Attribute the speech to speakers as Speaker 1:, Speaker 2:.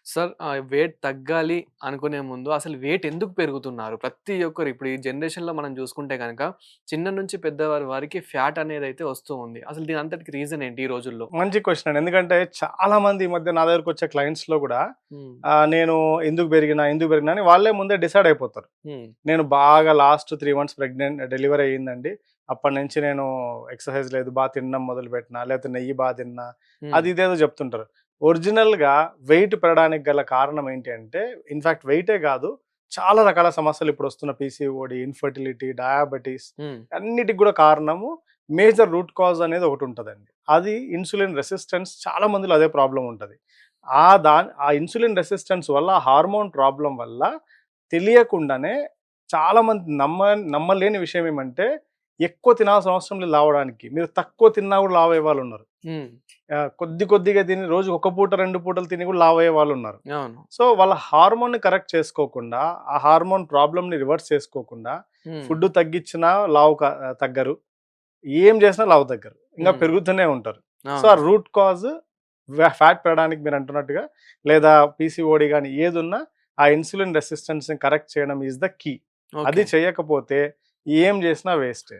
Speaker 1: Sir wait తగ్గాలి అనుకునే ముందు అసలు వెయిట్ ఎందుకు పెరుగుతున్నారు? ప్రతి ఒక్కరు ఇప్పుడు ఈ జనరేషన్‌లో మనం చూసుకుంటే గనక చిన్న నుంచి పెద్దవారి వారికి ఫ్యాట్ అనేదైతే వస్తూ ఉంది. అసలు దీని అంతటికి రీజన్ ఏంటి ఈ రోజుల్లో?
Speaker 2: మంచి క్వెషన్ అండి. ఎందుకంటే చాలా మంది ఈ మధ్య నా దగ్గరకొచ్చే క్లయింట్స్‌లో గూడా
Speaker 1: హ్మ్.
Speaker 2: నేను ఎందుకు పెరిగినా అని వాళ్ళే ముందే డిసైడ్ అయిపోతారు.
Speaker 1: హ్మ్.
Speaker 2: నేను బాగా లాస్ట్ 3 మంత్స్ డెలివరీ అయిందండి. అప్పటినుంచి నేను ఎక్సర్‌సైజ్ లేదు, తినడం మొదలుపెట్టినా, లేకపోతే నెయ్యి తిన్నా,
Speaker 1: హ్మ్.
Speaker 2: అది ఇదేదో చెప్తుంటారు. ఒరిజినల్‌గా వెయిట్ పెరగడానికి గల కారణం ఏంటి అంటే, ఇన్‌ఫాక్ట్ వెయిటే గాదు, చాలా రకాల సమస్యలు ఇప్పుడొస్తున్న పీసీఓడీ, ఇన్‌ఫెర్టిలిటీ, డయాబెటిస్
Speaker 1: హ్మ్.
Speaker 2: అన్నిటికి గూడా కారణము మేజర్ రూట్ కాజ్ అనేది ఒకటుంటదండి. అది ఇన్సులిన్ రెసిస్టెన్స్, చాలా మందిలో అదే ప్రాబ్లమ్ ఉంటది. ఆ ఇన్సులిన్ రెసిస్టెన్స్ వల్ల, హార్మోన్ ప్రాబ్లమ్ వల్ల తెలియకుండానే చాలామంది నమ్మలేని విషయం ఏమంటే, ఎక్కువ తినాల్సిన అవసరం లేదు లావడానికి. మీరు తక్కువ తిన్నా గూడా లావయ్యే వాళ్ళున్నారు.
Speaker 1: హ్మ్.
Speaker 2: కొద్దిగా తిని రోజుకి ఒక పూట, 2 పూటలు తిని గూడా లావయ్యే వాళ్ళున్నారు.
Speaker 1: అవును.
Speaker 2: సో, వాళ్ళ హార్మోన్‌ని కరెక్ట్ చేసుకోకుండా, ఆ హార్మోన్ ప్రాబ్లమ్‌ని రివర్స్ చేసుకోకుండా,
Speaker 1: హ్మ్.
Speaker 2: ఫుడ్ తగ్గించినా తగ్గరు. ఏం చేసినా లావు తగ్గరు. ఇంగా
Speaker 1: హ్మ్.
Speaker 2: పెరుగుతూనే ఉంటారు. సో, ఆ
Speaker 1: అవును.
Speaker 2: రూట్ కాజ్ ఫ్యాట్ పెరగడానికి మీరంటున్నట్టుగా, లేదా పీసీఓడీ గాని ఏదున్నా ఆ ఇన్సులిన్ రెసిస్టెన్స్‌ని కరెక్ట్ చేయడం ఈస్ ద కీ. అది
Speaker 1: ఓకే.
Speaker 2: చేయకపోతే ఏం చేసినా వేస్టే.